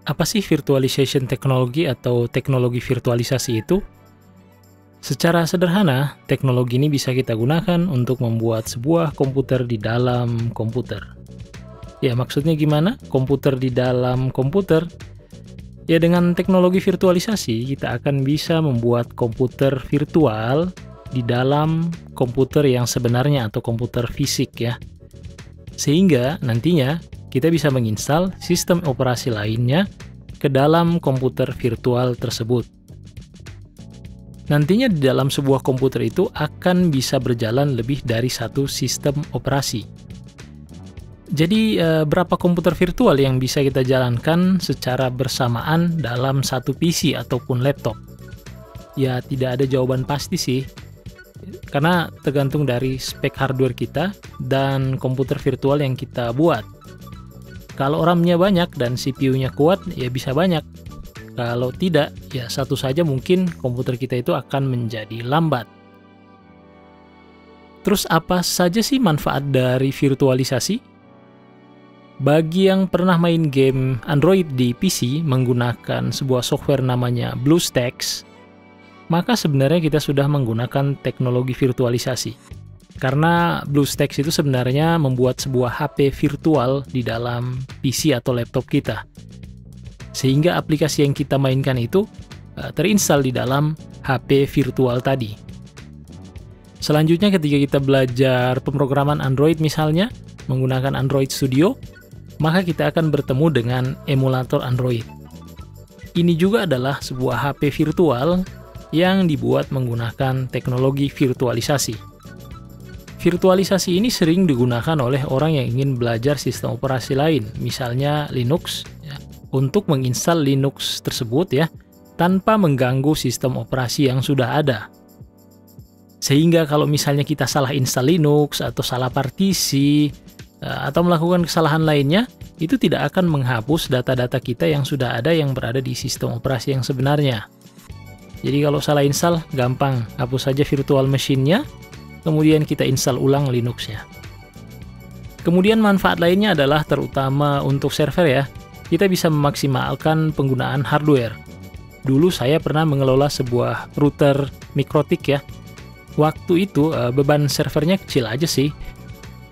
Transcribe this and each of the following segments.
Apa sih virtualization technology atau teknologi virtualisasi itu? Secara sederhana, teknologi ini bisa kita gunakan untuk membuat sebuah komputer di dalam komputer. Ya, maksudnya gimana? Komputer di dalam komputer? Ya, dengan teknologi virtualisasi, kita akan bisa membuat komputer virtual di dalam komputer yang sebenarnya atau komputer fisik ya. Sehingga nantinya kita bisa menginstal sistem operasi lainnya ke dalam komputer virtual tersebut. Nantinya di dalam sebuah komputer itu akan bisa berjalan lebih dari satu sistem operasi. Jadi berapa komputer virtual yang bisa kita jalankan secara bersamaan dalam satu PC ataupun laptop? Ya, tidak ada jawaban pasti sih, karena tergantung dari spek hardware kita dan komputer virtual yang kita buat. Kalau RAM-nya banyak dan CPU-nya kuat, ya bisa banyak. Kalau tidak, ya satu saja mungkin komputer kita itu akan menjadi lambat. Terus apa saja sih manfaat dari virtualisasi? Bagi yang pernah main game Android di PC menggunakan sebuah software namanya BlueStacks, maka sebenarnya kita sudah menggunakan teknologi virtualisasi. Karena BlueStacks itu sebenarnya membuat sebuah HP virtual di dalam PC atau laptop kita. Sehingga aplikasi yang kita mainkan itu terinstal di dalam HP virtual tadi. Selanjutnya ketika kita belajar pemrograman Android misalnya, menggunakan Android Studio, maka kita akan bertemu dengan emulator Android. Ini juga adalah sebuah HP virtual yang dibuat menggunakan teknologi virtualisasi. Virtualisasi ini sering digunakan oleh orang yang ingin belajar sistem operasi lain, misalnya Linux, ya, untuk menginstal Linux tersebut ya, tanpa mengganggu sistem operasi yang sudah ada. Sehingga kalau misalnya kita salah install Linux atau salah partisi, atau melakukan kesalahan lainnya, itu tidak akan menghapus data-data kita yang sudah ada yang berada di sistem operasi yang sebenarnya. Jadi kalau salah install, gampang, hapus saja virtual machine-nya, kemudian kita install ulang Linux-nya. Kemudian manfaat lainnya adalah terutama untuk server ya, kita bisa memaksimalkan penggunaan hardware. Dulu saya pernah mengelola sebuah router Mikrotik ya. Waktu itu beban servernya kecil aja sih,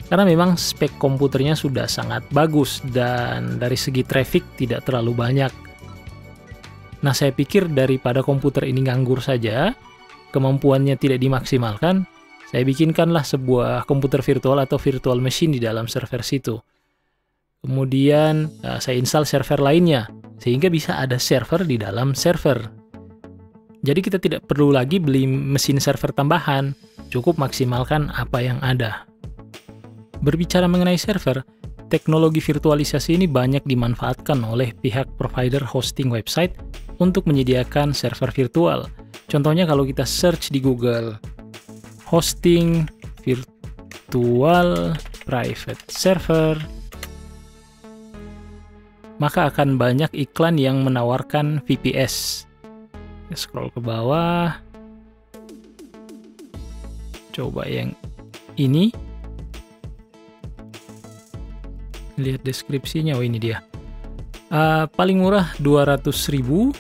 karena memang spek komputernya sudah sangat bagus dan dari segi traffic tidak terlalu banyak. Nah, saya pikir daripada komputer ini nganggur saja, kemampuannya tidak dimaksimalkan, saya bikinkanlah sebuah komputer virtual atau virtual machine di dalam server situ. Kemudian saya install server lainnya, sehingga bisa ada server di dalam server. Jadi kita tidak perlu lagi beli mesin server tambahan, cukup maksimalkan apa yang ada. Berbicara mengenai server, teknologi virtualisasi ini banyak dimanfaatkan oleh pihak provider hosting website untuk menyediakan server virtual. Contohnya kalau kita search di Google, hosting virtual private server, maka akan banyak iklan yang menawarkan VPS. Scroll ke bawah, coba yang ini. Lihat deskripsinya, oh ini dia. Paling murah 200.000,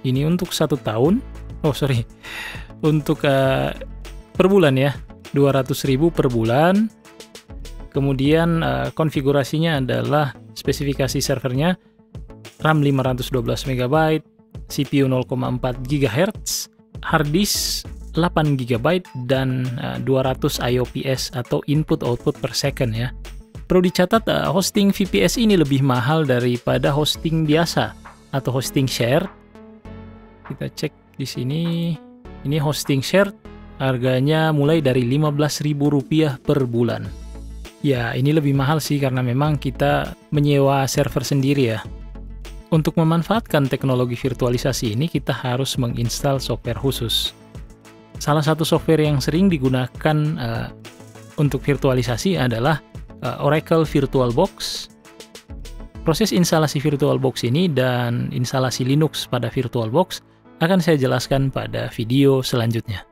ini untuk 1 tahun. Oh sorry, untuk per bulan ya, 200.000 per bulan. Kemudian konfigurasinya adalah spesifikasi servernya RAM 512 MB, CPU 0,4 GHz, hard disk 8 GB dan 200 IOPS atau input output per second ya. Perlu dicatat, hosting VPS ini lebih mahal daripada hosting biasa atau hosting share. Kita cek di sini. Ini hosting share, harganya mulai dari Rp15.000 per bulan. Ya, ini lebih mahal sih karena memang kita menyewa server sendiri ya. Untuk memanfaatkan teknologi virtualisasi ini, kita harus menginstal software khusus. Salah satu software yang sering digunakan untuk virtualisasi adalah Oracle VirtualBox. Proses instalasi VirtualBox ini dan instalasi Linux pada VirtualBox akan saya jelaskan pada video selanjutnya.